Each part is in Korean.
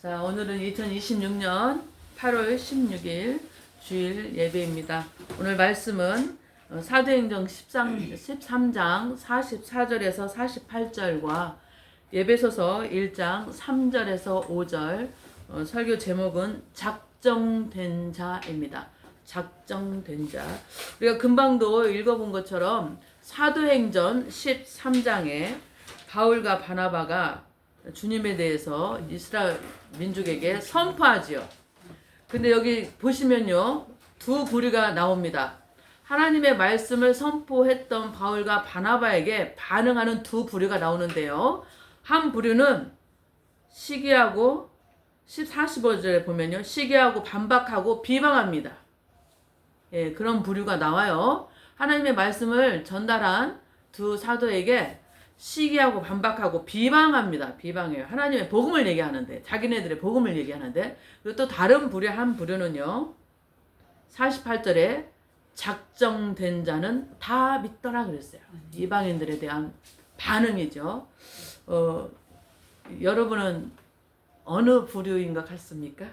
자, 오늘은 2026년 8월 16일 주일 예배입니다. 오늘 말씀은 사도행전 13장 44절에서 48절과 예배소서 1장 3절에서 5절, 설교 제목은 작정된 자입니다. 작정된 자. 우리가 금방도 읽어본 것처럼 사도행전 13장에 바울과 바나바가 주님에 대해서 이스라엘 민족에게 선포하지요. 근데 여기 보시면요, 두 부류가 나옵니다. 하나님의 말씀을 선포했던 바울과 바나바에게 반응하는 두 부류가 나오는데요. 한 부류는 시기하고 45절에 보면요, 시기하고 반박하고 비방합니다. 예, 그런 부류가 나와요. 하나님의 말씀을 전달한 두 사도에게 시기하고 반박하고 비방합니다. 비방해요. 하나님의 복음을 얘기하는데, 자기네들의 복음을 얘기하는데, 그리고 또 다른 부류, 한 부류는요, 48절에 작정된 자는 다 믿더라 그랬어요. 이방인들에 대한 반응이죠. 여러분은 어느 부류인 것 같습니까?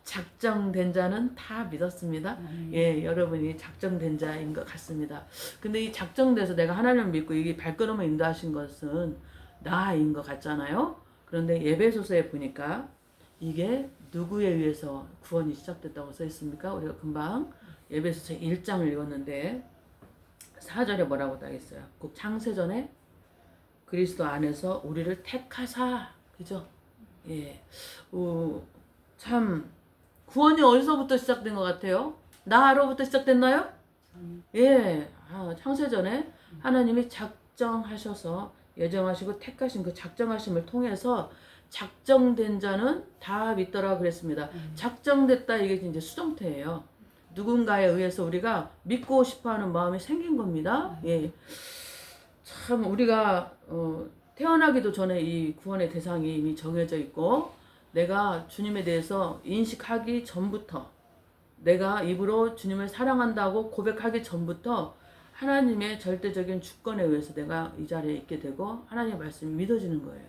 작정된 자는 다 믿었습니다. 예, 여러분이 작정된 자인 것 같습니다. 근데 이 작정돼서 내가 하나님을 믿고 이 발걸음을 인도하신 것은 나인 것 같잖아요. 그런데 예배소서에 보니까 이게 누구에 의해서 구원이 시작됐다고 써 있습니까? 우리가 금방 예배소서 1장을 읽었는데 4절에 뭐라고 나있어요? 꼭 창세전에 그리스도 안에서 우리를 택하사, 그죠? 예, 참 구원이 어디서부터 시작된 것 같아요? 나로부터 시작됐나요? 예, 창세전에 하나님이 작정하셔서 예정하시고 택하신 그 작정하심을 통해서 작정된 자는 다 믿더라 그랬습니다. 작정됐다, 이게 이제 수동태예요. 누군가에 의해서 우리가 믿고 싶어하는 마음이 생긴 겁니다. 예, 참 우리가 태어나기도 전에 이 구원의 대상이 이미 정해져 있고, 내가 주님에 대해서 인식하기 전부터, 내가 입으로 주님을 사랑한다고 고백하기 전부터 하나님의 절대적인 주권에 의해서 내가 이 자리에 있게 되고 하나님의 말씀이 믿어지는 거예요.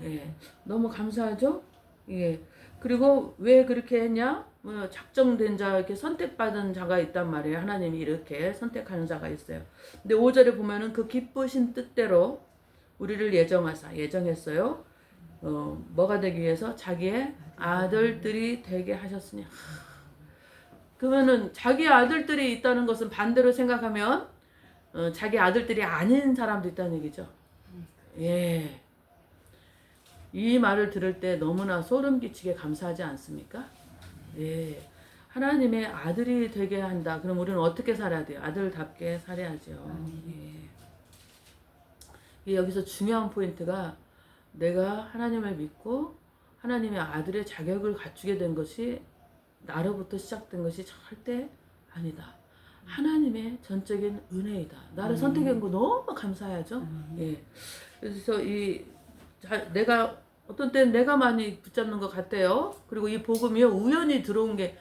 예, 너무 감사하죠? 예. 그리고 왜 그렇게 했냐? 작정된 자, 이렇게 선택받은 자가 있단 말이에요. 하나님이 이렇게 선택하는 자가 있어요. 근데 5절에 보면은 그 기쁘신 뜻대로 우리를 예정했어요. 뭐가 되기 위해서? 자기의 아들들이 되게 하셨으니. 그러면은 자기 아들들이 있다는 것은 반대로 생각하면 자기 아들들이 아닌 사람도 있다는 얘기죠. 예. 이 말을 들을 때 너무나 소름 끼치게 감사하지 않습니까? 예. 하나님의 아들이 되게 한다. 그럼 우리는 어떻게 살아야 돼요? 아들답게 살아야죠. 예. 여기서 중요한 포인트가, 내가 하나님을 믿고 하나님의 아들의 자격을 갖추게 된 것이 나로부터 시작된 것이 절대 아니다. 하나님의 전적인 은혜이다. 나를 선택한 거 너무 감사하죠. 예. 그래서 내가 어떤 때는 내가 많이 붙잡는 것 같아요. 그리고 이 복음이요, 우연히 들어온 게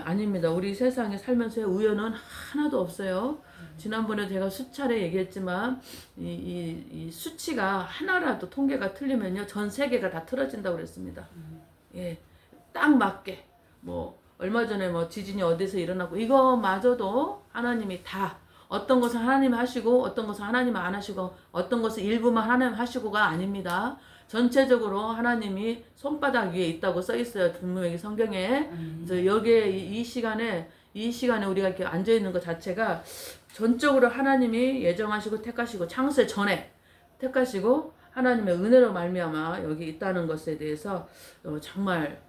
아닙니다. 우리 세상에 살면서 우연은 하나도 없어요. 지난번에 제가 수차례 얘기했지만 이 수치가 하나라도 통계가 틀리면요, 전 세계가 다 틀어진다고 그랬습니다. 예, 딱 맞게. 얼마 전에 지진이 어디서 일어나고, 이거마저도 하나님이 다, 어떤 것은 하나님 하시고 어떤 것은 하나님 안 하시고 어떤 것은 일부만 하나님 하시고가 아닙니다. 전체적으로 하나님이 손바닥 위에 있다고 써 있어요. 분명히 성경에. 그래서 여기에 이 시간에 우리가 이렇게 앉아 있는 것 자체가 전적으로 하나님이 예정하시고 택하시고 창세 전에 택하시고 하나님의 은혜로 말미암아 여기 있다는 것에 대해서 정말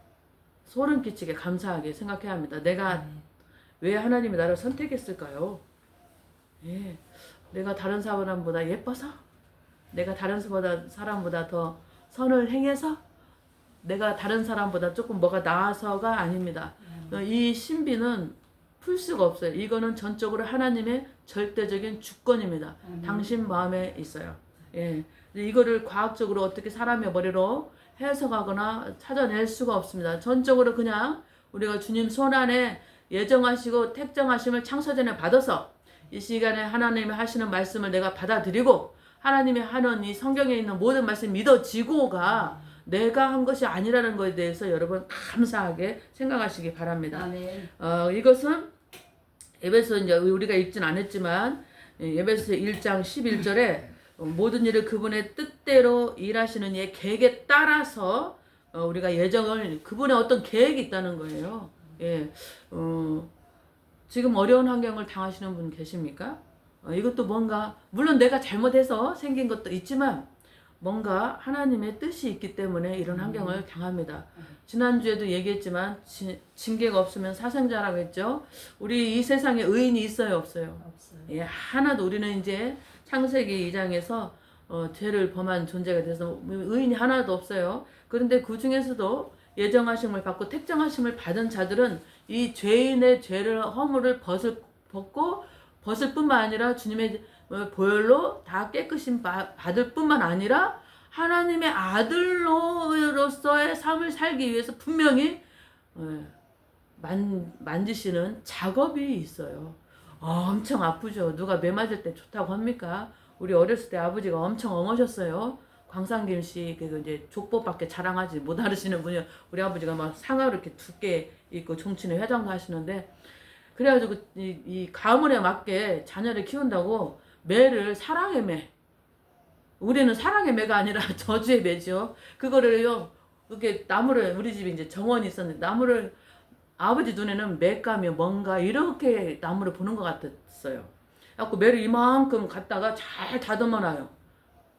소름 끼치게 감사하게 생각해야 합니다. 내가 왜 하나님이 나를 선택했을까요? 예, 내가 다른 사람보다 예뻐서? 내가 다른 사람보다 더 선을 행해서? 내가 다른 사람보다 조금 뭐가 나아서가 아닙니다. 이 신비는 풀 수가 없어요. 이거는 전적으로 하나님의 절대적인 주권입니다. 당신 마음에 있어요. 예, 이거를 과학적으로 어떻게 사람의 머리로 해석하거나 찾아낼 수가 없습니다. 전적으로 그냥 우리가 주님 손안에 예정하시고 택정하심을 창세전에 받아서 이 시간에 하나님이 하시는 말씀을 내가 받아들이고 하나님이 하는 이 성경에 있는 모든 말씀 믿어지고가 내가 한 것이 아니라는 것에 대해서 여러분 감사하게 생각하시기 바랍니다. 아멘. 이것은 에베소 이제 우리가 읽진 않았지만 에베소 1장 11절에 모든 일을 그분의 뜻대로 일하시는 이의 계획에 따라서 우리가 예정을 그분의 어떤 계획이 있다는 거예요. 예, 지금 어려운 환경을 당하시는 분 계십니까? 이것도 뭔가 물론 내가 잘못해서 생긴 것도 있지만 뭔가 하나님의 뜻이 있기 때문에 이런 환경을 당합니다. 지난주에도 얘기했지만 징계가 없으면 사생자라고 했죠. 우리 이 세상에 의인이 있어요, 없어요? 없어요. 예, 하나도 우리는 이제 창세기 2장에서 죄를 범한 존재가 돼서 의인이 하나도 없어요. 그런데 그 중에서도 예정하심을 받고 택정하심을 받은 자들은 이 죄인의 죄를 허물을 벗고 벗을 뿐만 아니라 주님의 보혈로 다 깨끗이 받을 뿐만 아니라 하나님의 아들로서의 삶을 살기 위해서 분명히 만지시는 작업이 있어요. 엄청 아프죠. 누가 매 맞을 때 좋다고 합니까? 우리 어렸을 때 아버지가 엄청 엉으셨어요. 광산김 씨, 그 이제 족보밖에 자랑하지 못하시는 분이 우리 아버지가 막 상하로 이렇게 두께 입고 종친회 회장도 하시는데 그래가지고 이 가문에 맞게 자녀를 키운다고 매를 사랑의 매. 우리는 사랑의 매가 아니라 저주의 매죠. 그거를요, 이렇게 나무를, 우리 집에 이제 정원이 있었는데, 나무를, 아버지 눈에는 매감이 뭔가 이렇게 나무를 보는 것 같았어요. 그래갖고 매를 이만큼 갖다가 잘 다듬어놔요.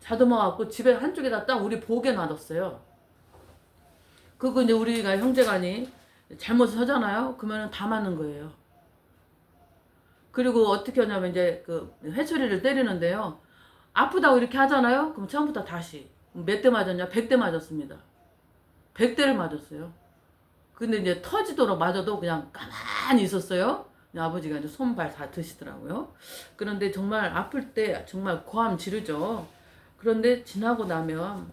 다듬어갖고 집에 한쪽에다 딱 우리 복에 놔뒀어요. 그거 이제 우리가 형제간이 잘못 하잖아요? 그러면 다 맞는 거예요. 그리고 어떻게 하냐면 이제 그 회초리를 때리는데요. 아프다고 이렇게 하잖아요. 그럼 처음부터 다시 몇 대 맞았냐? 100대 맞았습니다. 100대를 맞았어요. 근데 이제 터지도록 맞아도 그냥 가만히 있었어요. 아버지가 이제 손발 다 드시더라고요. 그런데 정말 아플 때 정말 고함 지르죠. 그런데 지나고 나면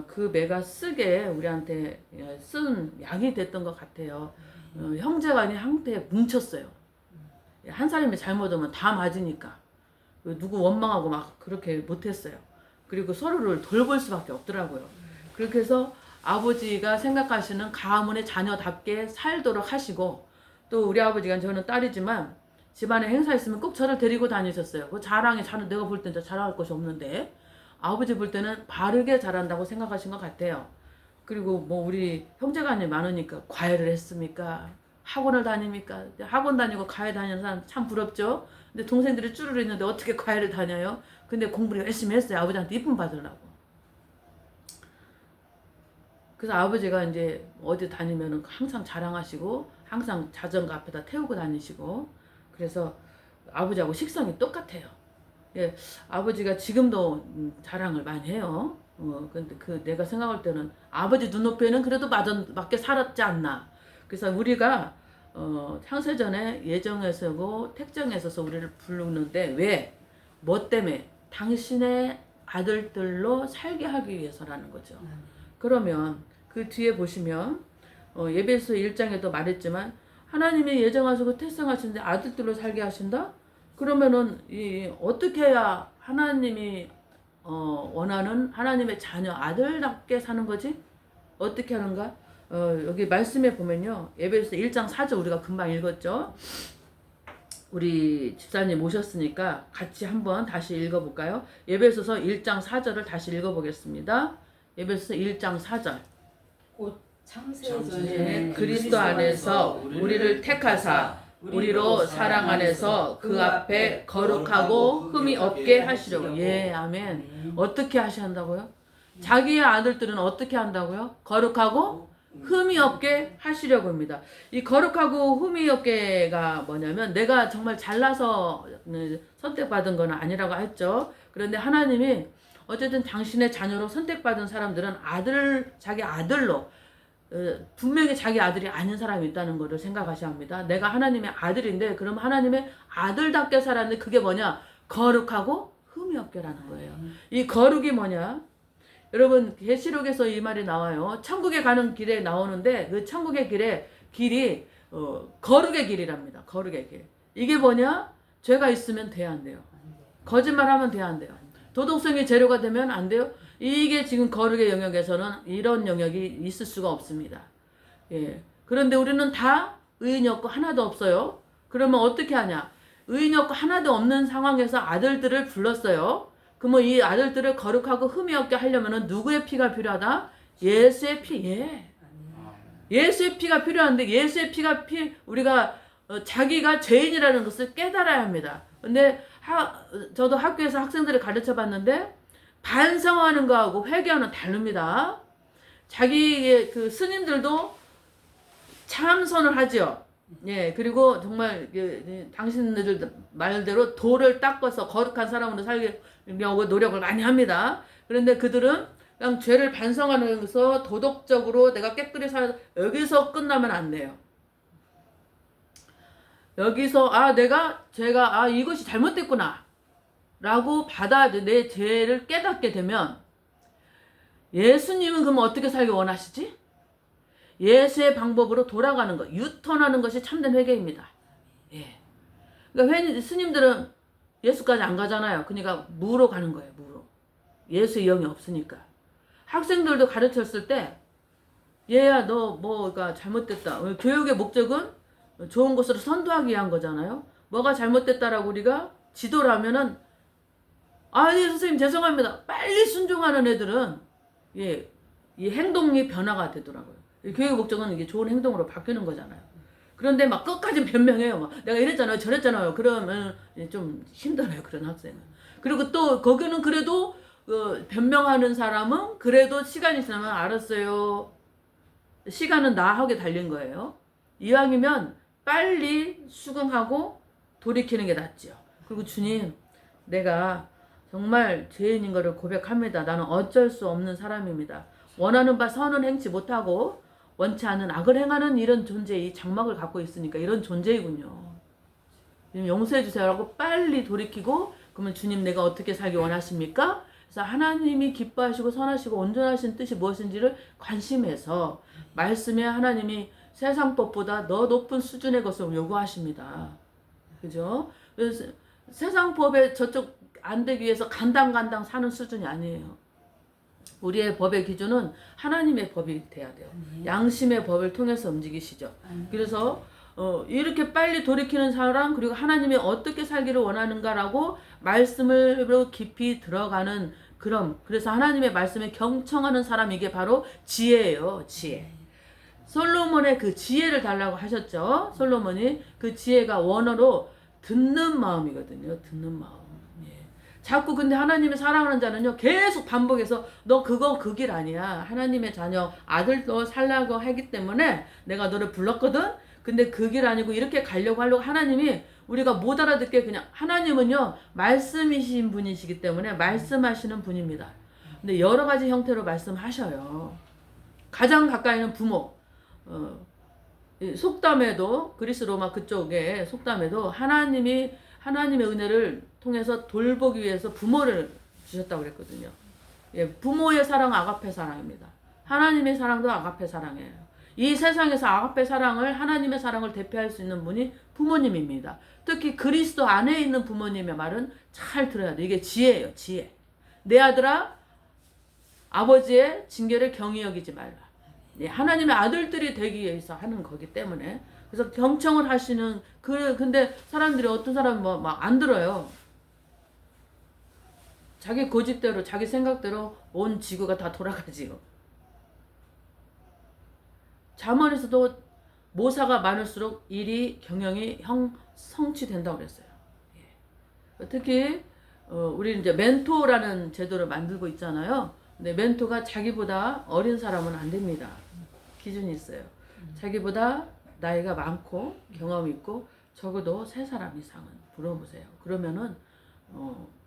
그 매가 쓰게 우리한테 쓴 약이 됐던 것 같아요. 형제간이 한때 뭉쳤어요. 한 사람이 잘못하면 다 맞으니까 누구 원망하고 막 그렇게 못했어요. 그리고 서로를 돌볼 수밖에 없더라고요. 그렇게 해서 아버지가 생각하시는 가문의 자녀답게 살도록 하시고 또 우리 아버지가 저는 딸이지만 집안에 행사 있으면 꼭 저를 데리고 다니셨어요. 그 자랑이 내가 볼 때는 자랑할 것이 없는데 아버지 볼 때는 바르게 자란다고 생각하신 것 같아요. 그리고 뭐 우리 형제간이 많으니까 과외를 했습니까? 학원을 다닙니까? 학원 다니고 과외 다니는 사람 참 부럽죠? 근데 동생들이 쭈르르 있는데 어떻게 과외를 다녀요? 근데 공부를 열심히 했어요. 아버지한테 이쁨 받으려고. 그래서 아버지가 이제 어디 다니면은 항상 자랑하시고 항상 자전거 앞에다 태우고 다니시고 그래서 아버지하고 식성이 똑같아요. 예, 아버지가 지금도 자랑을 많이 해요. 근데 내가 생각할 때는 아버지 눈높이에는 그래도 맞게 살았지 않나. 그래서 우리가 창세전에 예정에서고 택정에서서 우리를 부르는데 왜? 뭐 때문에? 당신의 아들들로 살게 하기 위해서라는 거죠. 그러면 그 뒤에 보시면 에베소 1장에도 말했지만 하나님이 예정하시고 택정하시는데 아들들로 살게 하신다? 그러면은 어떻게 해야 하나님이 원하는 하나님의 자녀 아들답게 사는 거지? 어떻게 하는가? 여기 말씀에 보면요. 에베소 1장 4절 우리가 금방 읽었죠. 우리 집사님 오셨으니까 같이 한번 다시 읽어볼까요? 에베소서 1장 4절을 다시 읽어보겠습니다. 에베소서 1장 4절. 곧 창세전에 그리스도 안에서 우리를 택하사 우리로 사랑 안에서 그 앞에 거룩하고 흠이 없게 하시려고. 예, 아멘. 어떻게 하신다고요? 자기의 아들들은 어떻게 한다고요? 거룩하고 흠이 없게 하시려고 합니다. 이 거룩하고 흠이 없게가 뭐냐면 내가 정말 잘나서 선택받은 건 아니라고 했죠. 그런데 하나님이 어쨌든 당신의 자녀로 선택받은 사람들은 자기 아들로 분명히 자기 아들이 아닌 사람이 있다는 것을 생각하셔야 합니다. 내가 하나님의 아들인데 그럼 하나님의 아들답게 살았는데 그게 뭐냐? 거룩하고 흠이 없게라는 거예요. 이 거룩이 뭐냐? 여러분 계시록에서 이 말이 나와요. 천국에 가는 길에 나오는데 그 천국의 길이 거룩의 길이랍니다. 거룩의 길. 이게 뭐냐? 죄가 있으면 돼야 안 돼요. 거짓말하면 돼야 안 돼요. 도덕성이 제로가 되면 안 돼요. 이게 지금 거룩의 영역에서는 이런 영역이 있을 수가 없습니다. 예. 그런데 우리는 다 의인이 없고 하나도 없어요. 그러면 어떻게 하냐? 의인이 없고 하나도 없는 상황에서 아들들을 불렀어요. 그러면 이 아들들을 거룩하고 흠이 없게 하려면 누구의 피가 필요하다? 예수의 피. 예. 예수의 피가 필요한데 예수의 피가 우리가 자기가 죄인이라는 것을 깨달아야 합니다. 근데 저도 학교에서 학생들을 가르쳐 봤는데 반성하는 거하고 회개하는 다릅니다. 자기의 그 스님들도 참선을 하죠. 예, 그리고 정말 당신들 말대로 도를 닦아서 거룩한 사람으로 살려고 노력을 많이 합니다. 그런데 그들은 그냥 죄를 반성하면서 도덕적으로 내가 깨끗이 살아서 여기서 끝나면 안 돼요. 여기서 제가 이것이 잘못됐구나 라고 내 죄를 깨닫게 되면 예수님은 그럼 어떻게 살기 원하시지? 예수의 방법으로 돌아가는 것, 유턴하는 것이 참된 회개입니다. 예. 그러니까 스님들은 예수까지 안 가잖아요. 그러니까 무로 가는 거예요. 무로. 예수의 영이 없으니까. 학생들도 가르쳤을 때 얘야 너 뭐가 잘못됐다. 교육의 목적은 좋은 것으로 선도하기 위한 거잖아요. 뭐가 잘못됐다라고 우리가 지도를 하면은 예, 선생님 죄송합니다. 빨리 순종하는 애들은 이 행동이 변화가 되더라고요. 교육의 목적은 이게 좋은 행동으로 바뀌는 거잖아요. 그런데 막 끝까지 변명해요. 막 내가 이랬잖아요, 저랬잖아요. 그러면 좀 힘들어요, 그런 학생은. 그리고 또 거기는 그래도 변명하는 사람은 그래도 시간이 지나면 알았어요. 시간은 나하게 달린 거예요. 이왕이면 빨리 수긍하고 돌이키는 게 낫죠. 그리고 주님, 내가 정말 죄인인 것을 고백합니다. 나는 어쩔 수 없는 사람입니다. 원하는 바 선은 행치 못하고 원치 않는 악을 행하는 이런 존재의 장막을 갖고 있으니까 이런 존재이군요. 용서해 주세요라고 빨리 돌이키고 그러면 주님 내가 어떻게 살기 원하십니까? 그래서 하나님이 기뻐하시고 선하시고 온전하신 뜻이 무엇인지를 관심해서 말씀에 하나님이 세상 법보다 더 높은 수준의 것을 요구하십니다. 그죠? 그래서 세상 법에 저쪽 안 되기 위해서 간당간당 사는 수준이 아니에요. 우리의 법의 기준은 하나님의 법이 돼야 돼요. 양심의 법을 통해서 움직이시죠. 그래서 이렇게 빨리 돌이키는 사람 그리고 하나님이 어떻게 살기를 원하는가라고 말씀으로 깊이 들어가는 그래서 하나님의 말씀에 경청하는 사람 이게 바로 지혜예요. 지혜. 솔로몬의 그 지혜를 달라고 하셨죠. 솔로몬이 그 지혜가 원어로 듣는 마음이거든요. 듣는 마음. 자꾸 근데 하나님의 사랑하는 자는요 계속 반복해서 너 그거 그 길 아니야. 하나님의 자녀 아들도 살라고 하기 때문에 내가 너를 불렀거든. 근데 그 길 아니고 이렇게 가려고 하나님이 우리가 못 알아듣게 그냥 하나님은요 말씀이신 분이시기 때문에 말씀하시는 분입니다. 근데 여러 가지 형태로 말씀하셔요. 가장 가까이는 부모. 속담에도 그리스 로마 그쪽에 속담에도 하나님의 은혜를 통해서 돌보기 위해서 부모를 주셨다고 그랬거든요. 예, 부모의 사랑은 아가페 사랑입니다. 하나님의 사랑도 아가페 사랑이에요. 이 세상에서 아가페 사랑을 하나님의 사랑을 대표할 수 있는 분이 부모님입니다. 특히 그리스도 안에 있는 부모님의 말은 잘 들어야 돼. 이게 지혜예요. 지혜. 내 아들아 아버지의 징계를 경히 여기지 말라. 예, 하나님의 아들들이 되기 위해서 하는 거기 때문에 그래서 경청을 하시는 근데 사람들이 어떤 사람은 막 안 들어요. 자기 고집대로 자기 생각대로 온 지구가 다 돌아가지요. 잠언에서도 모사가 많을수록 일이 경영이 성취된다고 그랬어요. 예. 특히 우리 이제 멘토라는 제도를 만들고 있잖아요. 근데 멘토가 자기보다 어린 사람은 안 됩니다. 기준이 있어요. 자기보다 나이가 많고 경험이 있고 적어도 3사람 이상은 물어보세요. 그러면은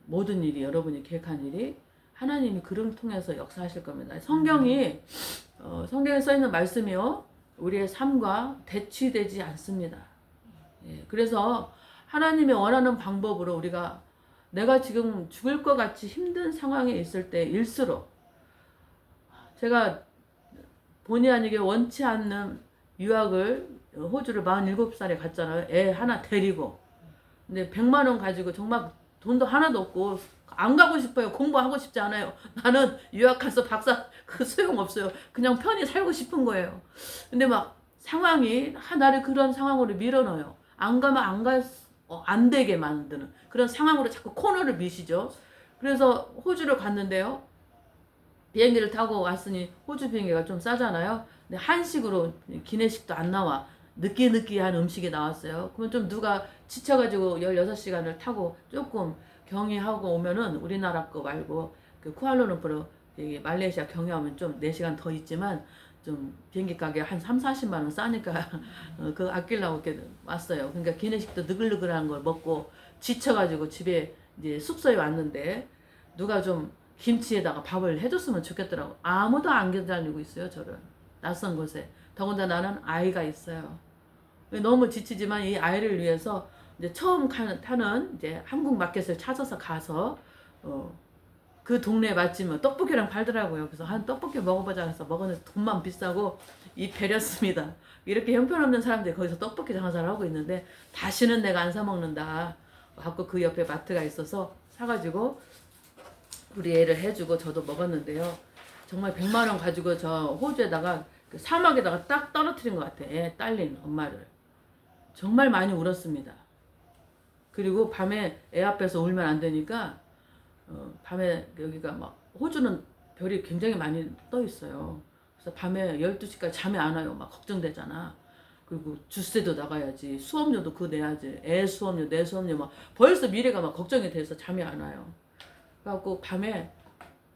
모든 일이 여러분이 계획한 일이 하나님이 그를 통해서 역사하실 겁니다. 성경에 써 있는 말씀이요 우리의 삶과 대치되지 않습니다. 예, 그래서 하나님이 원하는 방법으로 우리가 내가 지금 죽을 것 같이 힘든 상황에 있을 때일수록 제가 본의 아니게 원치 않는 유학을 호주를 47살에 갔잖아요. 애 하나 데리고. 근데 100만 원 가지고 정말 돈도 하나도 없고 안 가고 싶어요. 공부하고 싶지 않아요. 나는 유학 가서 박사 그 소용없어요. 그냥 편히 살고 싶은 거예요. 근데 막 상황이 나를 그런 상황으로 밀어넣어요. 안 가면 안 되게 만드는 그런 상황으로 자꾸 코너를 미시죠. 그래서 호주를 갔는데요. 비행기를 타고 왔으니 호주 비행기가 좀 싸잖아요. 근데 한식으로 기내식도 안 나와. 느끼느끼한 음식이 나왔어요. 그러면 좀 누가 지쳐가지고 16시간을 타고 조금 경유하고 오면은 우리나라 거 말고 그 쿠알라룸푸르 말레이시아 경유하면 좀 4시간 더 있지만 좀 비행기 가격 한 3, 40만 원 싸니까 그거 아끼려고 이렇게 왔어요. 그러니까 기내식도 느글느글한 걸 먹고 지쳐가지고 집에 이제 숙소에 왔는데 누가 좀 김치에다가 밥을 해줬으면 좋겠더라고. 아무도 안 기다리고 있어요, 저를. 낯선 곳에. 더군다나 나는 아이가 있어요. 너무 지치지만 이 아이를 위해서 이제 처음 타는 이제 한국 마켓을 찾아서 가서 그 동네 맛집은 떡볶이랑 팔더라고요. 그래서 한 떡볶이 먹어보자 해서 먹었는데 돈만 비싸고 이 배렸습니다. 이렇게 형편없는 사람들이 거기서 떡볶이 장사를 하고 있는데 다시는 내가 안 사 먹는다. 하고 그 옆에 마트가 있어서 사가지고 우리 애를 해주고 저도 먹었는데요. 정말 100만 원 가지고 저 호주에다가 그 사막에다가 딱 떨어뜨린 것 같아. 애 딸린 엄마를. 정말 많이 울었습니다. 그리고 밤에 애 앞에서 울면 안 되니까 밤에 여기가 막 호주는 별이 굉장히 많이 떠 있어요. 그래서 밤에 12시까지 잠이 안 와요. 막 걱정되잖아. 그리고 주세도 나가야지. 수업료도 그거 내야지. 애 수업료, 내 수업료 막 벌써 미래가 막 걱정이 돼서 잠이 안 와요. 그래갖고 밤에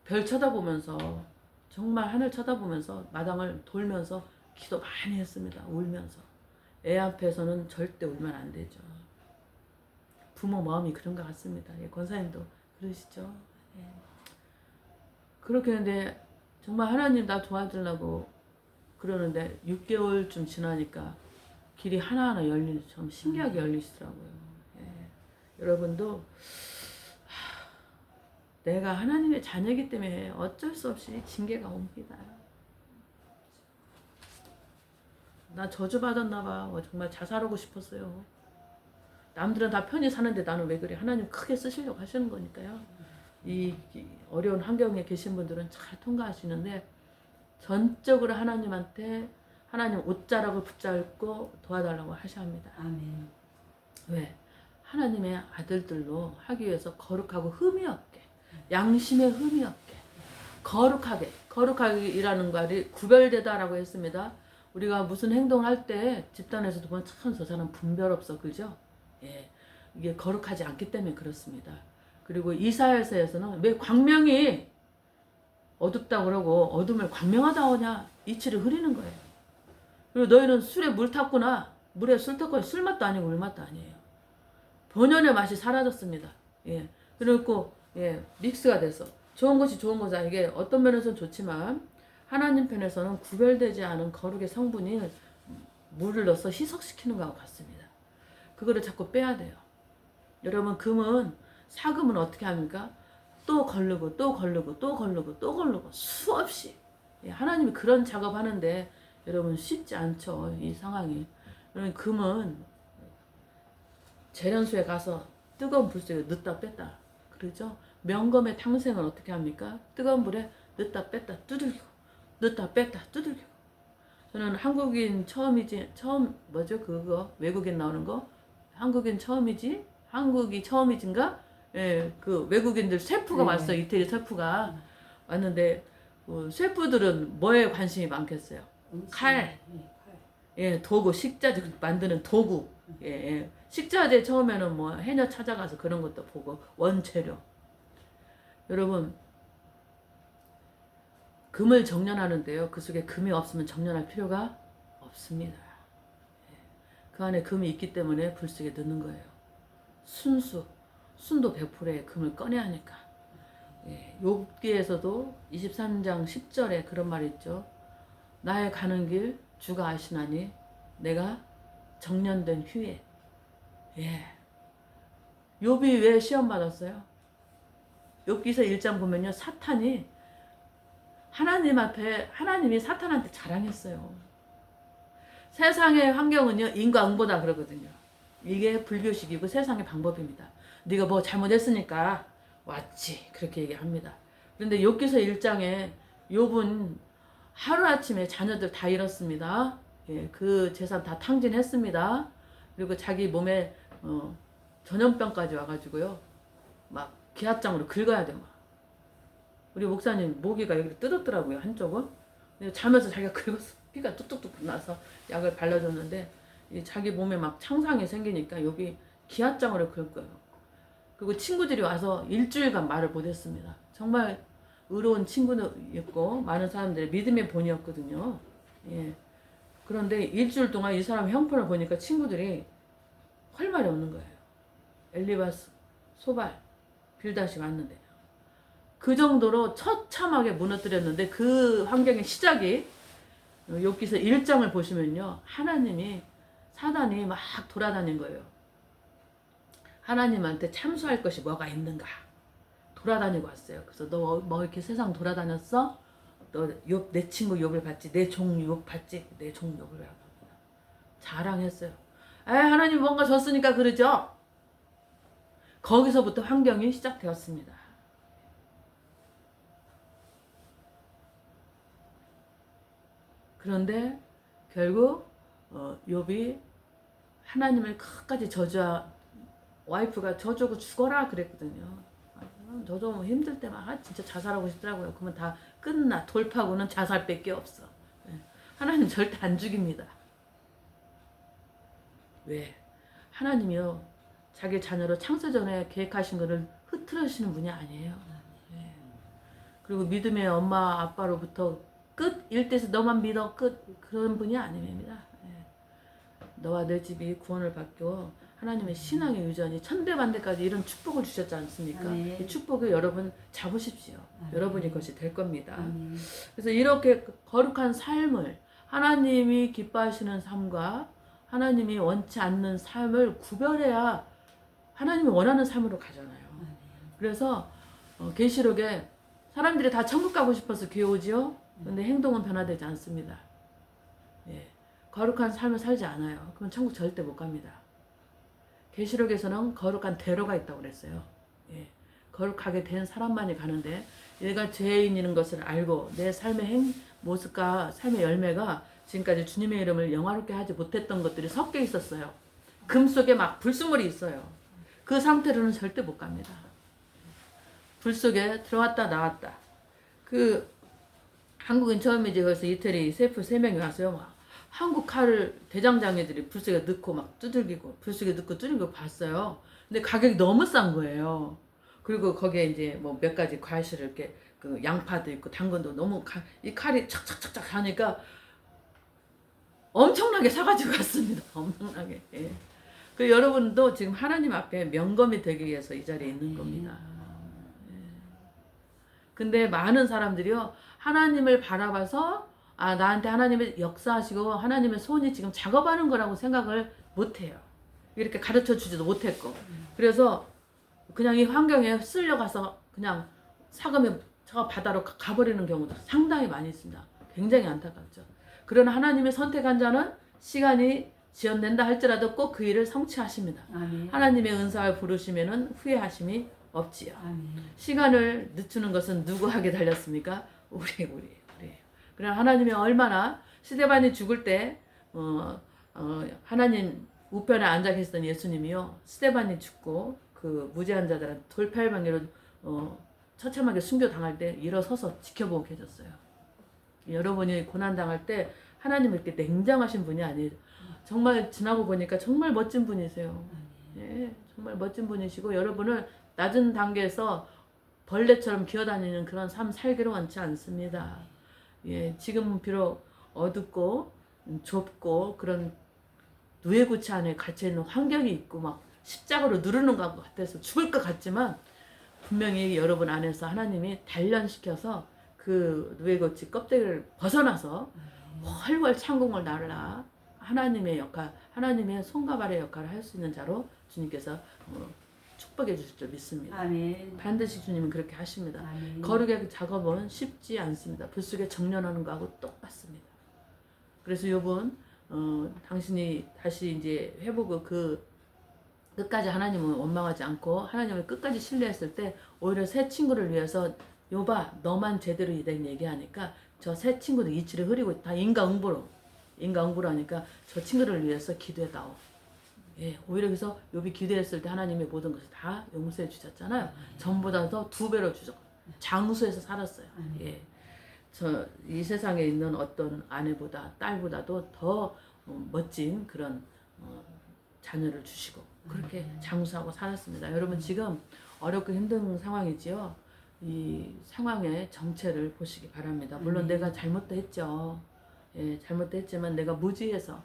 별 쳐다보면서 정말 하늘 쳐다보면서 마당을 돌면서 기도 많이 했습니다. 울면서. 애 앞에서는 절대 울면 안 되죠. 부모 마음이 그런 것 같습니다. 예, 권사님도 그러시죠. 예. 그렇게 했는데 정말 하나님 나 도와주려고 그러는데 6개월쯤 지나니까 길이 하나하나 열리는 참 신기하게 열리시더라고요. 예. 여러분도 내가 하나님의 자녀이기 때문에 어쩔 수 없이 징계가 옵니다. 나 저주받았나 봐. 정말 자살하고 싶었어요. 남들은 다 편히 사는데 나는 왜 그래? 하나님 크게 쓰시려고 하시는 거니까요. 이 어려운 환경에 계신 분들은 잘 통과하시는데 전적으로 하나님한테 하나님 옷자락을 붙잡고 도와달라고 하셔야 합니다. 아멘. 왜? 하나님의 아들들로 하기 위해서 거룩하고 흠이 없게, 양심에 흠이 없게, 거룩하게이라는 말이 구별되다라고 했습니다. 우리가 무슨 행동을 할 때 집단에서도 보면 참 저 사람 분별 없어, 그죠? 예, 이게 거룩하지 않기 때문에 그렇습니다. 그리고 이사야서에서는 왜 광명이 어둡다고 그러고 어둠을 광명하다 하냐 이치를 흐리는 거예요. 그리고 너희는 술에 물 탔구나. 물에 술 탔고 술 맛도 아니고 물 맛도 아니에요. 본연의 맛이 사라졌습니다. 예, 그리고 예, 믹스가 돼서 좋은 것이 좋은 거다. 이게 어떤 면에서는 좋지만 하나님 편에서는 구별되지 않은 거룩의 성분이 물을 넣어서 희석시키는 것과 같습니다. 그거를 자꾸 빼야 돼요. 여러분 사금은 어떻게 합니까? 또 걸르고 또 걸르고 또 걸르고 또 걸르고 수없이 하나님이 그런 작업하는데 여러분 쉽지 않죠. 이 상황이. 여러분 금은 재련소에 가서 뜨거운 불 속에 넣다 뺐다 그러죠. 명검의 탕생은 어떻게 합니까? 뜨거운 불에 넣다 뺐다 두들기고 넣다 뺐다 두들기고. 저는 한국인 뭐죠 그거 외국인 나오는 거 한국이 처음이진가? 예, 그 외국인들 셰프가 왔어요. 이태리 셰프가 왔는데 셰프들은 뭐에 관심이 많겠어요? 칼, 예, 도구, 식자재 만드는 도구, 예, 식자재 처음에는 뭐 해녀 찾아가서 그런 것도 보고 원재료. 여러분 금을 정련하는데요. 그 속에 금이 없으면 정련할 필요가 없습니다. 그 안에 금이 있기 때문에 불 속에 넣는 거예요. 순도 100%의 금을 꺼내야 하니까. 예, 욥기에서도 23장 10절에 그런 말이 있죠. 나의 가는 길 주가 아시나니 내가 정련된 후에. 예. 욥이 왜 시험 받았어요? 욥기서 1장 보면요. 사탄이 하나님 앞에 하나님이 사탄한테 자랑했어요. 세상의 환경은요 인과응보다 그러거든요. 이게 불교식이고 세상의 방법입니다. 네가 뭐 잘못했으니까 왔지. 그렇게 얘기합니다. 그런데 욥기서 1장에 욥은 하루아침에 자녀들 다 잃었습니다. 예, 그 재산 다 탕진했습니다. 그리고 자기 몸에 전염병까지 와가지고요. 막 기압장으로 긁어야 돼. 막. 우리 목사님 모기가 여기를 뜯었더라고요. 한쪽은. 근데 자면서 자기가 긁어서 피가 뚝뚝뚝 나서 약을 발라줬는데 자기 몸에 막 창상이 생기니까 여기 기압장으로 긁어요. 그리고 친구들이 와서 일주일간 말을 못했습니다. 정말 의로운 친구였고 많은 사람들의 믿음의 본이었거든요. 예. 그런데 일주일 동안 이 사람 형편을 보니까 친구들이 할 말이 없는 거예요. 엘리바스, 소발, 빌닷이 왔는데 그 정도로 처참하게 무너뜨렸는데 그 환경의 시작이 욥기서 1장을 보시면요. 하나님이 사단이 막 돌아다닌 거예요. 하나님한테 참수할 것이 뭐가 있는가 돌아다니고 왔어요. 그래서 너 뭐 이렇게 세상 돌아다녔어? 너 욥 내 친구 욥을 봤지? 내 종 욥 봤지? 내 종 욥을 봤다. 자랑했어요. 에 하나님 뭔가 줬으니까 그러죠. 거기서부터 환경이 시작되었습니다. 그런데 결국 욥이 하나님을 끝까지 와이프가 저주고 죽어라 그랬거든요. 저도 뭐 힘들 때만 진짜 자살하고 싶더라고요. 그러면 다 끝나. 돌파구는 자살밖에 없어. 하나님 절대 안 죽입니다. 왜? 하나님이요 자기 자녀로 창세전에 계획하신 것을 흐트러시는 분이 아니에요. 네. 그리고 믿음의 엄마 아빠로부터 끝 일대에서 너만 믿어 끝 그런 분이 아닙니다. 네. 너와 내 집이 구원을 받고 하나님의 신앙의 유전이 천대만대까지 이런 축복을 주셨지 않습니까? 이 축복을 여러분 잡으십시오. 여러분이 것이 될 겁니다. 그래서 이렇게 거룩한 삶을 하나님이 기뻐하시는 삶과 하나님이 원치 않는 삶을 구별해야 하나님이 원하는 삶으로 가잖아요. 그래서 계시록에 사람들이 다 천국 가고 싶어서 교회 오지요. 근데 행동은 변화되지 않습니다. 예. 거룩한 삶을 살지 않아요. 그럼 천국 절대 못 갑니다. 계시록에서는 거룩한 대로가 있다고 그랬어요. 예. 거룩하게 된 사람만이 가는데 얘가 죄인인 것을 알고 내 삶의 모습과 삶의 열매가 지금까지 주님의 이름을 영화롭게 하지 못했던 것들이 섞여 있었어요. 금 속에 막 불순물이 있어요. 그 상태로는 절대 못 갑니다. 불 속에 들어왔다 나왔다. 한국인 처음이지. 그래서 이태리 셰프 3명이 왔어요. 막 한국 칼을 대장장이들이 불 속에 넣고 막 두들기고 불 속에 넣고 두들기고 봤어요. 근데 가격이 너무 싼 거예요. 그리고 거기에 이제 뭐 몇 가지 과실을 이렇게 그 양파도 있고 당근도 너무 이 칼이 착착착착 하니까 엄청나게 사가지고 갔습니다. 엄청나게. 예. 그 여러분도 지금 하나님 앞에 명검이 되기 위해서 이 자리에 있는 겁니다. 예. 근데 많은 사람들이요 하나님을 바라봐서 나한테 하나님의 역사하시고 하나님의 손이 지금 작업하는 거라고 생각을 못해요. 이렇게 가르쳐 주지도 못했고 그래서 그냥 이 환경에 쓸려가서 그냥 사금에 저 바다로 가버리는 경우도 상당히 많이 있습니다. 굉장히 안타깝죠. 그러나 하나님의 선택한 자는 시간이 지연된다 할지라도 꼭 그 일을 성취하십니다. 아멘. 하나님의 은사를 부르시면은 후회하심이 없지요. 아멘. 시간을 늦추는 것은 누구에게 달렸습니까? 우리예요. 그러나 하나님이 얼마나 스데반이 죽을 때 하나님 우편에 앉아 계시던 예수님이요 스데반이 죽고 그 무죄한 자들은 돌팔방이로 처참하게 순교당할 때 일어서서 지켜보고 계셨어요. 여러분이 고난당할 때 하나님은 이렇게 냉정하신 분이 아니에요. 정말 지나고 보니까 정말 멋진 분이세요. 예, 정말 멋진 분이시고 여러분을 낮은 단계에서 벌레처럼 기어다니는 그런 삶 살기를 원치 않습니다. 예, 지금은 비록 어둡고 좁고 그런 누에고치 안에 갇혀있는 환경이 있고 막 십자가로 누르는 것 같아서 죽을 것 같지만 분명히 여러분 안에서 하나님이 단련시켜서 그 누에고치 껍데기를 벗어나서 훨훨 창공을 날라 하나님의 역할, 하나님의 손과 발의 역할을 할 수 있는 자로 주님께서 축복해 주실 줄 믿습니다. 아멘. 반드시 주님은 그렇게 하십니다. 아멘. 거룩의 작업은 쉽지 않습니다. 불 속에 정련하는 거하고 똑같습니다. 그래서 요번 당신이 다시 이제 회복을 그 끝까지 하나님을 원망하지 않고 하나님을 끝까지 신뢰했을 때 오히려 새 친구를 위해서 요봐 너만 제대로 이된 얘기하니까 저 새 친구도 이치를 흐리고 다 인과응보로 하니까 저 친구를 위해서 기도해다오. 예, 오히려 그래서 욥이 기도했을 때 하나님의 모든 것을 다 용서해 주셨잖아요. 전보다 더 2배로 주셨고 장수해서 살았어요. 예, 저 이 세상에 있는 어떤 아내보다 딸보다도 더 멋진 그런 자녀를 주시고 그렇게 장수하고 살았습니다. 여러분 지금 어렵고 힘든 상황이지요. 이 상황의 정체를 보시기 바랍니다. 물론 내가 잘못도 했죠. 예, 잘못도 했지만 내가 무지해서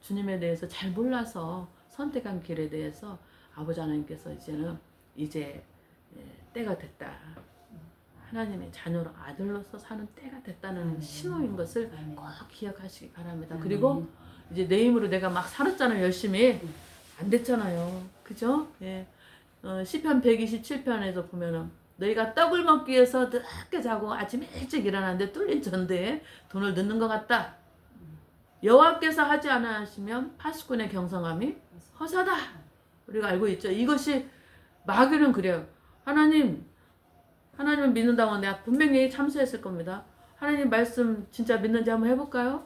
주님에 대해서 잘 몰라서 선택한 길에 대해서 아버지 하나님께서 이제 때가 됐다. 하나님의 자녀로 아들로서 사는 때가 됐다는 신호인 것을 꼭 기억하시기 바랍니다. 그리고 이제 내 힘으로 내가 막 살았잖아요. 열심히. 안 됐잖아요. 그죠? 예. 시편 127편에서 보면은 너희가 떡을 먹기 위해서 늦게 자고 아침 일찍 일어나는데 뚫린 전대에 돈을 넣는 것 같다. 여호와께서 하지 않으시면 파수꾼의 경성함이 허사다. 우리가 알고 있죠. 이것이 마귀는 그래요. 하나님을 믿는다고 내가 분명히 참수했을 겁니다. 하나님 말씀 진짜 믿는지 한번 해볼까요?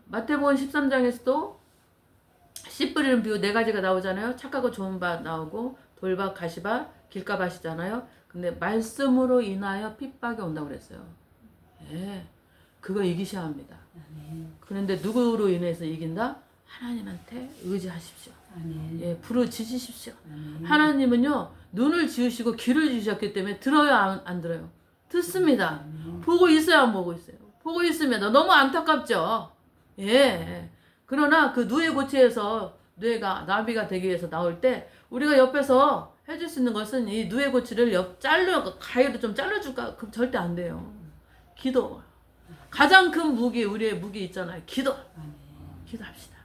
마태복음 13장에서도 씨 뿌리는 비유 4가지가 나오잖아요. 착하고 좋은 밭 나오고 돌밭, 가시밭, 길가밭이잖아요. 근데 말씀으로 인하여 핍박이 온다고 그랬어요. 예, 그거 이기셔야 합니다. 그런데 누구로 인해서 이긴다? 하나님한테 의지하십시오. 예, 부르짖으십시오. 하나님은요 눈을 지으시고 귀를 지으셨기 때문에 들어요 안 들어요? 듣습니다. 보고 있어요 안 보고 있어요? 보고 있습니다. 너무 안타깝죠? 예. 그러나 그 누에 고치에서 뇌가 나비가 되기 위해서 나올 때 우리가 옆에서 해줄 수 있는 것은 이 누에 고치를 가위로 좀 잘라줄까? 그럼 절대 안 돼요. 기도. 가장 큰 무기, 우리의 무기 있잖아요. 기도합시다.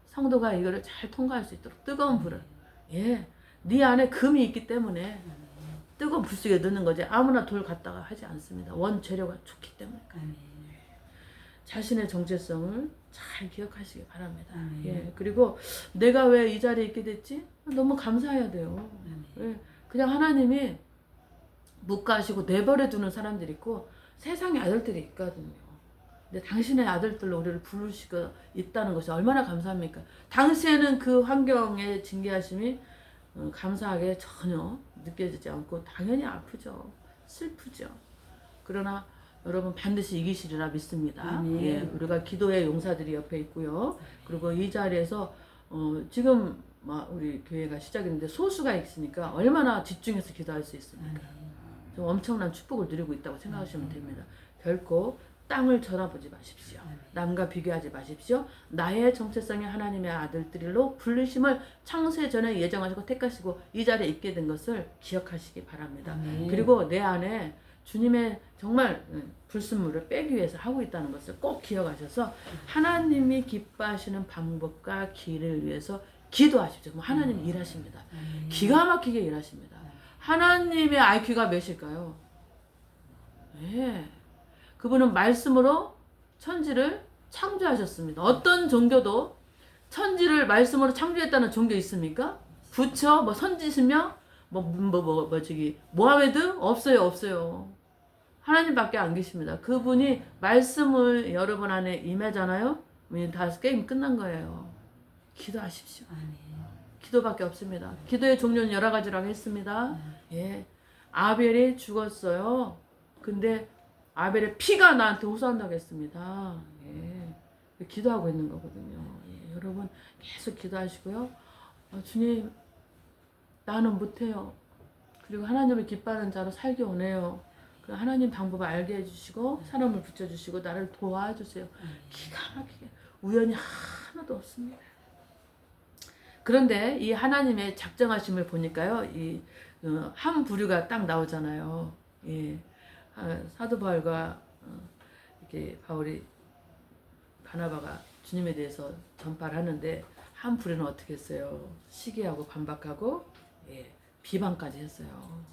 성도가 이거를 잘 통과할 수 있도록 뜨거운 불을. 예. 네 안에 금이 있기 때문에 뜨거운 불 속에 넣는 거지. 아무나 돌 갖다가 하지 않습니다. 원재료가 좋기 때문에. 자신의 정체성을 잘 기억하시기 바랍니다. 예. 그리고 내가 왜 이 자리에 있게 됐지? 너무 감사해야 돼요. 예. 그냥 하나님이 묵과하시고 내버려 두는 사람들이 있고 세상에 아들들이 있거든요. 근데 당신의 아들들로 우리를 부르시고 있다는 것이 얼마나 감사합니까? 당시에는 그 환경의 징계하심이 감사하게 전혀 느껴지지 않고 당연히 아프죠. 슬프죠. 그러나 여러분 반드시 이기시리라 믿습니다. 예, 우리가 기도의 용사들이 옆에 있고요. 그리고 이 자리에서 지금 우리 교회가 시작했는데 소수가 있으니까 얼마나 집중해서 기도할 수 있습니까? 좀 엄청난 축복을 누리고 있다고 생각하시면 됩니다. 결코 땅을 쳐다보지 마십시오. 남과 비교하지 마십시오. 나의 정체성이 하나님의 아들들로 부르심을 창세 전에 예정하시고 택하시고 이 자리에 있게 된 것을 기억하시기 바랍니다. 그리고 내 안에 주님의 정말 불순물을 빼기 위해서 하고 있다는 것을 꼭 기억하셔서 하나님이 기뻐하시는 방법과 길을 위해서 기도하십시오. 하나님이 일하십니다. 기가 막히게 일하십니다. 하나님의 IQ가 몇일까요? 네. 그분은 말씀으로 천지를 창조하셨습니다. 어떤 종교도 천지를 말씀으로 창조했다는 종교 있습니까? 부처, 선지신명, 모하메드? 없어요. 하나님밖에 안 계십니다. 그분이 말씀을 여러분 안에 임하잖아요? 다 게임 끝난 거예요. 기도하십시오. 기도밖에 없습니다. 기도의 종류는 여러 가지라고 했습니다. 예. 아벨이 죽었어요. 근데 아벨의 피가 나한테 호소한다고 했습니다. 예. 기도하고 있는 거거든요. 예. 여러분 계속 기도하시고요. 주님 나는 못해요. 그리고 하나님을 기뻐하는 자로 살기 원해요. 그 하나님 방법을 알게 해주시고 사람을 붙여주시고 나를 도와주세요. 기가 막히게 우연이 하나도 없습니다. 그런데 이 하나님의 작정하심을 보니까요, 이 한 부류가 딱 나오잖아요. 예, 사도 바울과 이렇게 바나바가 주님에 대해서 전파를 하는데 한 부류는 어떻게 했어요? 시기하고 반박하고 예, 비방까지 했어요.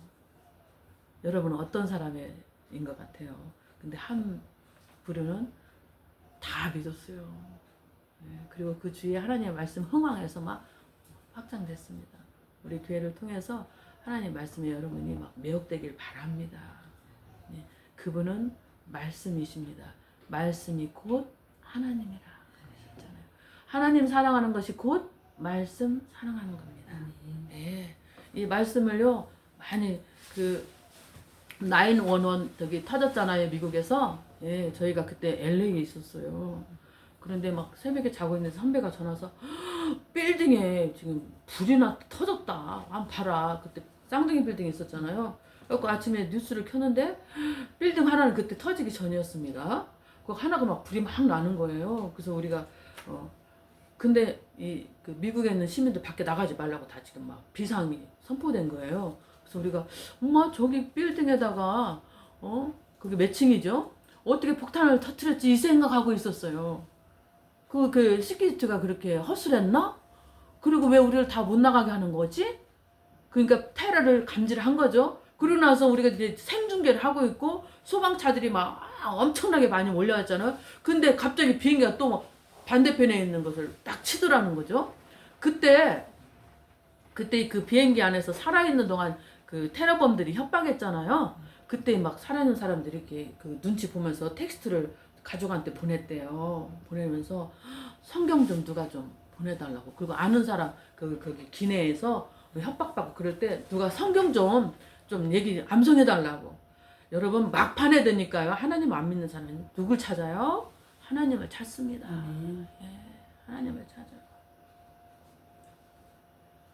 여러분은 어떤 사람인 것 같아요? 근데 한 부류는 다 믿었어요. 예, 그리고 그 주위에 하나님의 말씀 흥황해서 막 확장됐습니다. 우리 교회를 통해서 하나님 말씀에 여러분이 막 매혹되길 바랍니다. 네, 그분은 말씀이십니다. 말씀이 곧 하나님이라 하셨잖아요. 하나님 사랑하는 것이 곧 말씀 사랑하는 겁니다. 네, 이 말씀을요 많이 911 저기 터졌잖아요, 미국에서. 예, 저희가 그때 LA에 있었어요. 그런데 막 새벽에 자고 있는데 선배가 전화 와서 빌딩에 지금 불이 터졌다. 한번 봐라. 그때 쌍둥이 빌딩이 있었잖아요. 그래서 아침에 뉴스를 켰는데 빌딩 하나는 그때 터지기 전이었습니다. 그 하나가 막 불이 막 나는 거예요. 그래서 우리가 근데 그 미국에 있는 시민들 밖에 나가지 말라고 다 지금 막 비상이 선포된 거예요. 그래서 우리가 엄마 저기 빌딩에다가 그게 몇 층이죠? 어떻게 폭탄을 터뜨렸지 이 생각하고 있었어요. 그 시키즈가 그렇게 허술했나? 그리고 왜 우리를 다 못 나가게 하는 거지? 그러니까 테러를 감지를 한 거죠. 그러고 나서 우리가 이제 생중계를 하고 있고 소방차들이 막 엄청나게 많이 몰려왔잖아요. 근데 갑자기 비행기가 또 반대편에 있는 것을 딱 치더라는 거죠. 그때 그 비행기 안에서 살아있는 동안 그 테러범들이 협박했잖아요. 그때 막 살아있는 사람들이 이렇게 그 눈치 보면서 텍스트를 가족한테 보냈대요. 보내면서 성경 좀 누가 좀 보내달라고. 그리고 아는 사람 거기 기내에서 협박받고 그럴 때 누가 성경 좀 얘기 암송해달라고. 여러분 막판에 되니까요. 하나님 안 믿는 사람은 누굴 찾아요? 하나님을 찾습니다. 예, 하나님을 찾아요.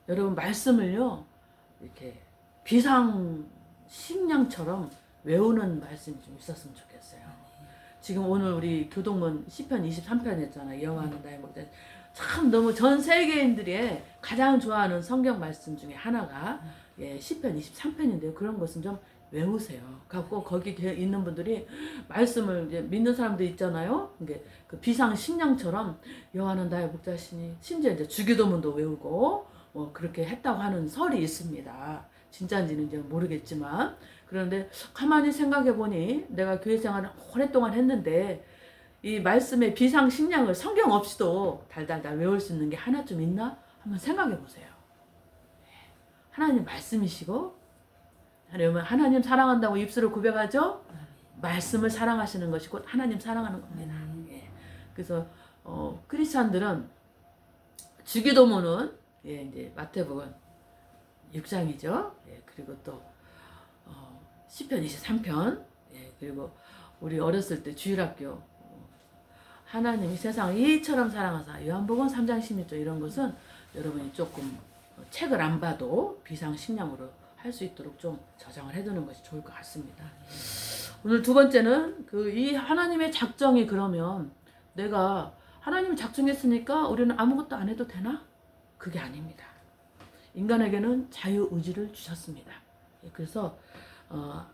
여러분 말씀을요 이렇게 비상식량처럼 외우는 말씀이 좀 있었으면 좋겠어요. 지금 오늘 우리 교동문 시편 23편 했잖아요. 여호와는 나의 목자. 참 너무 전 세계인들이 가장 좋아하는 성경 말씀 중에 하나가 시편 23편인데요. 그런 것은 좀 외우세요. 갖고 거기 있는 분들이 말씀을 이제 믿는 사람들 있잖아요. 이게 그 비상식량처럼 여호와는 나의 목자시니 심지어 이제 주기도문도 외우고 그렇게 했다고 하는 설이 있습니다. 진짜인지는 이제 모르겠지만 그런데 가만히 생각해 보니 내가 교회 생활을 오랫동안 했는데 이 말씀의 비상식량을 성경 없이도 달달달 외울 수 있는 게 하나쯤 있나? 한번 생각해 보세요. 하나님 말씀이시고 하나님 사랑한다고 입술을 고백하죠? 말씀을 사랑하시는 것이 곧 하나님 사랑하는 겁니다. 그래서 크리스찬들은 주기도문은 이제 마태복음 6장이죠. 그리고 또 시편 23편 그리고 우리 어렸을 때 주일학교 하나님이 세상을 이처럼 사랑하사 요한복음 3장 16절 이런 것은 여러분이 조금 책을 안 봐도 비상식량으로 할 수 있도록 좀 저장을 해두는 것이 좋을 것 같습니다. 오늘 두 번째는 이 하나님의 작정이 그러면 내가 하나님이 작정했으니까 우리는 아무것도 안 해도 되나? 그게 아닙니다. 인간에게는 자유의지를 주셨습니다. 그래서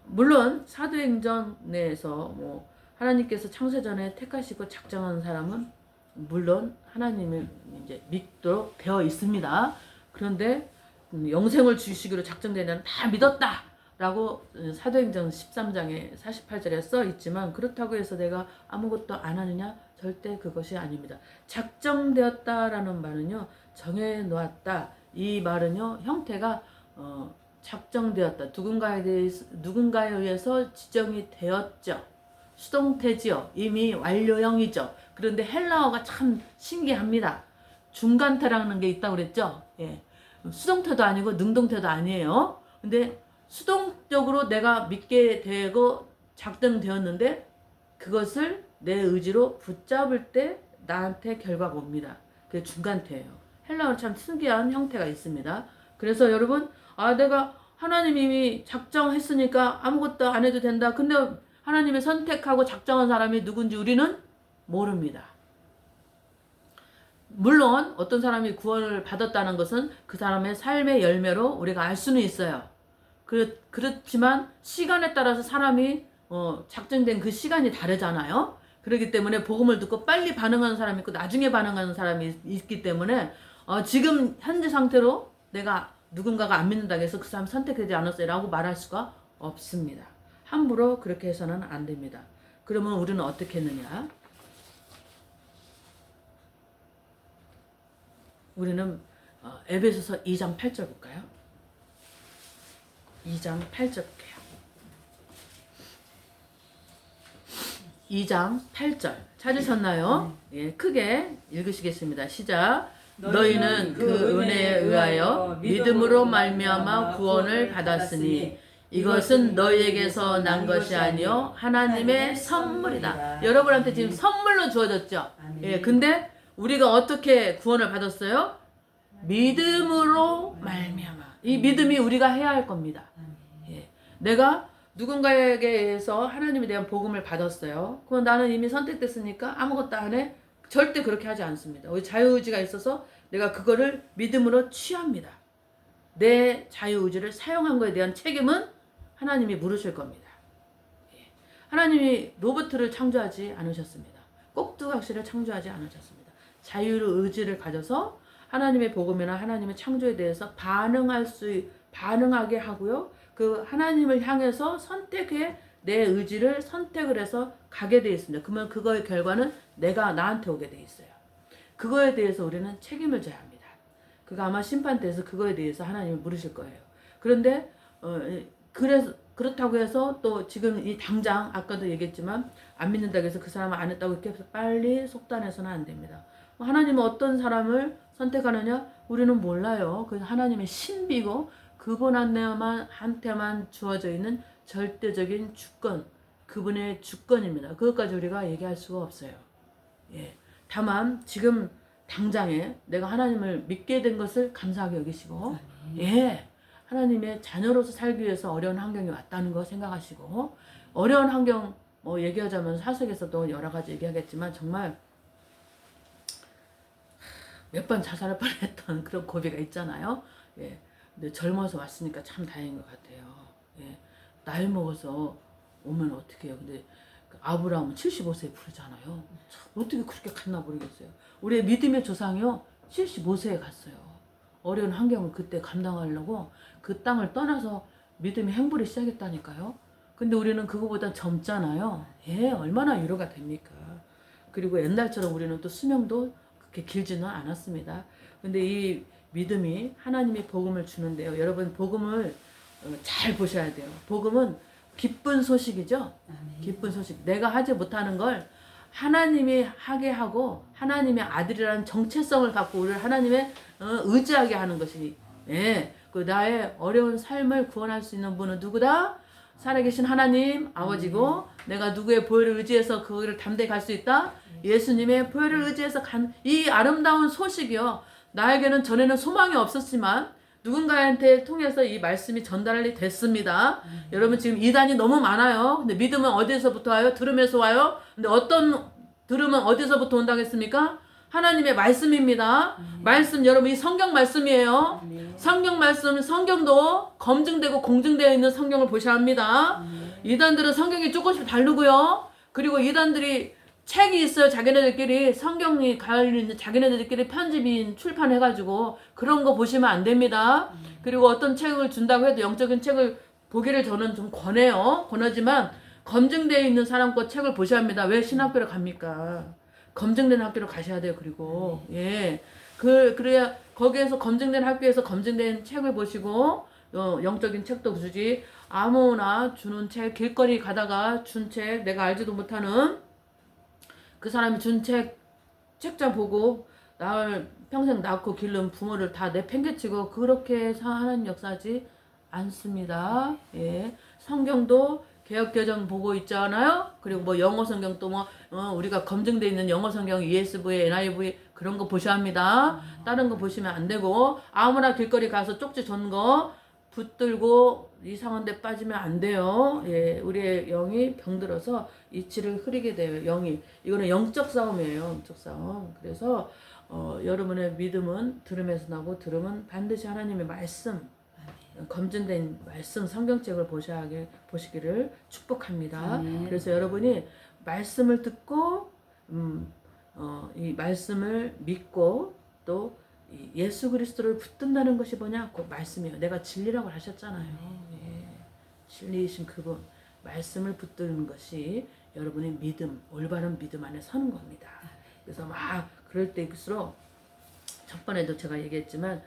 물론 사도행전에서 하나님께서 창세전에 택하시고 작정한 사람은 물론 하나님을 이제 믿도록 되어 있습니다. 그런데 영생을 주시기로 작정된 자는 다 믿었다 라고 사도행전 13장에 48절에 써 있지만 그렇다고 해서 내가 아무것도 안 하느냐? 절대 그것이 아닙니다. 작정되었다라는 말은요 정해 놓았다. 이 말은요 형태가 작정되었다. 누군가에 의해서 지정이 되었죠. 수동태지요. 이미 완료형이죠. 그런데 헬라어가 참 신기합니다. 중간태라는 게 있다고 그랬죠. 수동태도 아니고 능동태도 아니에요. 근데 수동적으로 내가 믿게 되고 작정되었는데 그것을 내 의지로 붙잡을 때 나한테 결과가 옵니다. 그게 중간태예요. 헬라어는 참 특이한 형태가 있습니다. 그래서 여러분 내가 하나님이 이미 작정했으니까 아무것도 안 해도 된다. 근데 하나님이 선택하고 작정한 사람이 누군지 우리는 모릅니다. 물론 어떤 사람이 구원을 받았다는 것은 그 사람의 삶의 열매로 우리가 알 수는 있어요. 그렇지만 시간에 따라서 사람이 작정된 그 시간이 다르잖아요. 그렇기 때문에 복음을 듣고 빨리 반응하는 사람이 있고 나중에 반응하는 사람이 있기 때문에 지금 현재 상태로 내가 누군가가 안 믿는다고 해서 그 사람 선택되지 않았어요 라고 말할 수가 없습니다. 함부로 그렇게 해서는 안 됩니다. 그러면 우리는 어떻게 했느냐? 우리는 에베소서 2장 8절 볼까요? 2장 8절 볼게요. 2장 8절 찾으셨나요? 예, 크게 읽으시겠습니다. 시작. 너희는 그 은혜에 의하여 믿음으로 말미암아 구원을 받았으니 이것은 너희에게서 난 것이 아니요 하나님의 선물이다. 여러분한테 지금 선물로 주어졌죠. 예, 근데 우리가 어떻게 구원을 받았어요? 믿음으로 말미암아. 이 믿음이 우리가 해야 할 겁니다. 예, 내가 누군가에게 의해서 하나님에 대한 복음을 받았어요. 그럼 나는 이미 선택됐으니까 아무것도 안 해? 절대 그렇게 하지 않습니다. 우리 자유의지가 있어서 내가 그거를 믿음으로 취합니다. 내 자유의지를 사용한 것에 대한 책임은 하나님이 물으실 겁니다. 예. 하나님이 로봇을 창조하지 않으셨습니다. 꼭두각시를 창조하지 않으셨습니다. 자유의지를 가져서 하나님의 복음이나 하나님의 창조에 대해서 반응하게 하고요. 그 하나님을 향해서 내 의지를 선택을 해서 가게 되어 있습니다. 그러면 그거의 결과는 나한테 오게 되어 있어요. 그거에 대해서 우리는 책임을 져야 합니다. 그가 아마 심판대에서 그거에 대해서 하나님을 물으실 거예요. 그런데 그렇다고 해서 또 지금 이 당장 아까도 얘기했지만 안 믿는다고 해서 그 사람은 안 했다고 이렇게 빨리 속단해서는 안 됩니다. 하나님은 어떤 사람을 선택하느냐? 우리는 몰라요. 그래서 하나님의 신비고 그분한테만 주어져 있는 절대적인 주권, 그분의 주권입니다. 그것까지 우리가 얘기할 수가 없어요. 예. 다만 지금 당장에 내가 하나님을 믿게 된 것을 감사하게 여기시고, 예, 하나님의 자녀로서 살기 위해서 어려운 환경이 왔다는 거 생각하시고, 어려운 환경 얘기하자면 사석에서도 여러 가지 얘기하겠지만 정말 몇 번 자살할 뻔했던 그런 고비가 있잖아요. 예. 근데 젊어서 왔으니까 참 다행인 것 같아요. 예. 나이 먹어서 오면 어떻게 해요. 근데 아브라함은 75세에 부르잖아요. 어떻게 그렇게 갔나 모르겠어요. 우리의 믿음의 조상이요 75세에 갔어요. 어려운 환경을 그때 감당하려고 그 땅을 떠나서 믿음의 행보를 시작했다니까요. 근데 우리는 그거보다 젊잖아요. 예, 얼마나 위로가 됩니까. 그리고 옛날처럼 우리는 또 수명도 그렇게 길지는 않았습니다. 근데 이 믿음이 하나님이 복음을 주는데요. 여러분 복음을 잘 보셔야 돼요. 복음은 기쁜 소식이죠. 기쁜 소식. 내가 하지 못하는 걸 하나님이 하게 하고 하나님의 아들이라는 정체성을 갖고 우리를 하나님의 의지하게 하는 것이, 예, 그 나의 어려운 삶을 구원할 수 있는 분은 누구다? 살아계신 하나님 아버지고, 내가 누구의 보혈을 의지해서 그거를 담대히 갈 수 있다? 예수님의 보혈을 의지해서 간 이 아름다운 소식이요. 나에게는 전에는 소망이 없었지만 누군가한테 통해서 이 말씀이 전달이 됐습니다. 여러분 지금 이단이 너무 많아요. 근데 믿음은 어디서부터 와요? 들음에서 와요. 근데 들음은 어디서부터 온다고 했습니까? 하나님의 말씀입니다. 말씀, 여러분 이 성경 말씀이에요. 성경 말씀, 성경도 검증되고 공증되어 있는 성경을 보셔야 합니다. 이단들은 성경이 조금씩 다르고요. 그리고 이단들이 책이 있어요. 자기네들끼리 성경이 갈리는 자기네들끼리 편집인 출판해가지고 그런 거 보시면 안 됩니다. 그리고 어떤 책을 준다고 해도 영적인 책을 보기를 저는 좀 권하지만 검증되어 있는 사람 거 책을 보셔야 합니다. 왜 신학교를 갑니까? 검증된 학교로 가셔야 돼요. 그리고 예, 그래야 거기에서 검증된 학교에서 검증된 책을 보시고 영적인 책도 주지 아무나 주는 책, 길거리 가다가 준 책, 내가 알지도 못하는 그 사람이 준 책자 보고 나를 평생 낳고 기른 부모를 다 내팽개치고 그렇게 하는 역사지 않습니다. 예, 성경도 개역개정 보고 있잖아요. 그리고 뭐 영어 성경도 우리가 검증돼 있는 영어 성경 ESV, NIV 그런 거 보셔야 합니다. 다른 거 보시면 안 되고 아무나 길거리 가서 쪽지 전 거 붙들고 이상한 데 빠지면 안 돼요. 예, 우리의 영이 병들어서 이치를 흐리게 돼요. 영이. 이거는 영적 싸움이에요. 영적 싸움. 그래서 여러분의 믿음은 들음에서 나고 들음은 반드시 하나님의 말씀, 검증된 말씀 성경책을 보시기를 축복합니다. 그래서 여러분이 말씀을 듣고 이 말씀을 믿고 또 예수 그리스도를 붙든다는 것이 뭐냐? 그 말씀이에요. 내가 진리라고 하셨잖아요. 예. 진리이신 그분 말씀을 붙드는 것이 여러분의 믿음, 올바른 믿음 안에 서는 겁니다. 그래서 막 그럴 때일수록 전번에도 제가 얘기했지만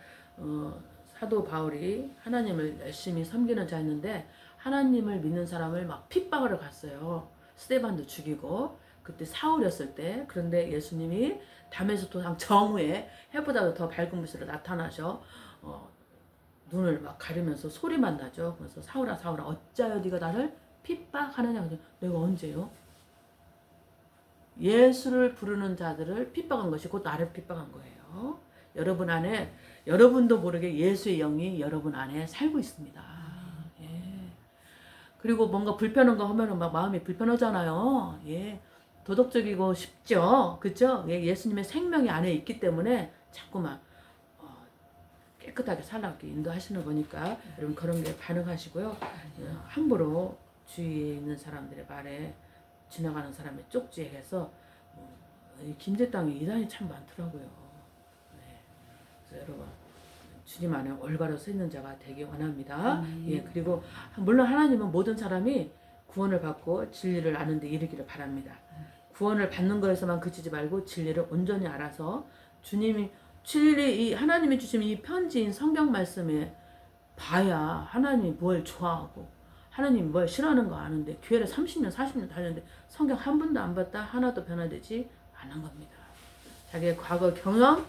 사도 바울이 하나님을 열심히 섬기는 자였는데 하나님을 믿는 사람을 막 핍박을 갔어요. 스데반도 죽이고 그때 사울이었을 때. 그런데 예수님이 담에서 도상 정오에 해보다도 더 밝은 빛으로 나타나셔 눈을 막 가리면서 소리만 나죠. 그래서 사울아 사울아 어찌하여 네가 나를 핍박하느냐. 내가 언제요? 예수를 부르는 자들을 핍박한 것이 곧 나를 핍박한 거예요. 여러분 안에 여러분도 모르게 예수의 영이 여러분 안에 살고 있습니다. 예. 그리고 뭔가 불편한 거 하면은 막 마음이 불편하잖아요. 예. 도덕적이고 쉽죠. 그죠? 예. 예수님의 생명이 안에 있기 때문에 자꾸만 깨끗하게 살라고 인도하시는 거니까 여러분 그런 게 반응하시고요. 함부로 주위에 있는 사람들의 말에 지나가는 사람의 쪽지에 해서 김제땅에 이단이 참 많더라고요. 네. 그래서 여러분 주님 안에 올바로 서 있는 자가 되기 원합니다. 예, 그리고 물론 하나님은 모든 사람이 구원을 받고 진리를 아는 데 이르기를 바랍니다. 구원을 받는 거에서만 그치지 말고 진리를 온전히 알아서 주님이 진리 하나님이 주신 이 편지인 성경 말씀에 봐야 하나님이 뭘 좋아하고 하나님이 뭘 싫어하는 거 아는데 교회를 30년 40년 다녔는데 성경 한 번도 안 봤다 하나도 변화되지 않은 겁니다. 자기의 과거 경험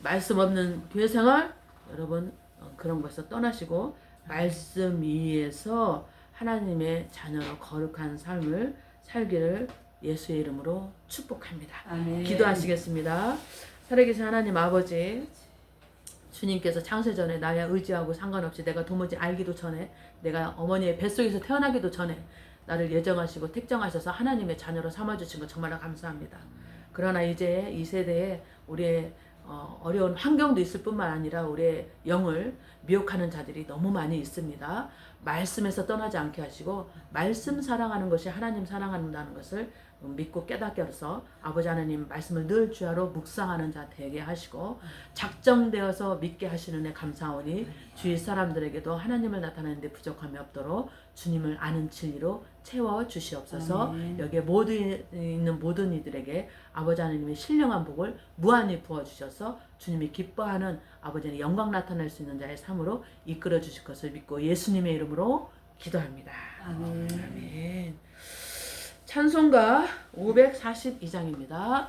말씀 없는 교회 생활 여러분 그런 것에서 떠나시고 말씀 위에서 하나님의 자녀로 거룩한 삶을 살기를 예수의 이름으로 축복합니다. 아멘. 기도하시겠습니다. 살아계신 하나님 아버지 주님께서 창세전에 나야 의지하고 상관없이 내가 도무지 알기도 전에 내가 어머니의 뱃속에서 태어나기도 전에 나를 예정하시고 택정하셔서 하나님의 자녀로 삼아주신 것 정말 감사합니다. 그러나 이제 이 세대에 우리의 어려운 환경도 있을 뿐만 아니라 우리의 영을 미혹하는 자들이 너무 많이 있습니다. 말씀에서 떠나지 않게 하시고 말씀 사랑하는 것이 하나님 사랑한다는 것을 믿고 깨닫게 하셔서 아버지 하나님 말씀을 늘 주야로 묵상하는 자 되게 하시고 작정되어서 믿게 하시는 애 감사하오니 주위 사람들에게도 하나님을 나타내는 데 부족함이 없도록 주님을 아는 진리로 채워 주시옵소서. 여기에 있는 모든 이들에게 아버지 하나님의 신령한 복을 무한히 부어주셔서 주님이 기뻐하는 아버지의 영광 나타낼 수 있는 자의 삶으로 이끌어 주실 것을 믿고 예수님의 이름으로 기도합니다. 아멘. 아멘. 찬송가 542장입니다.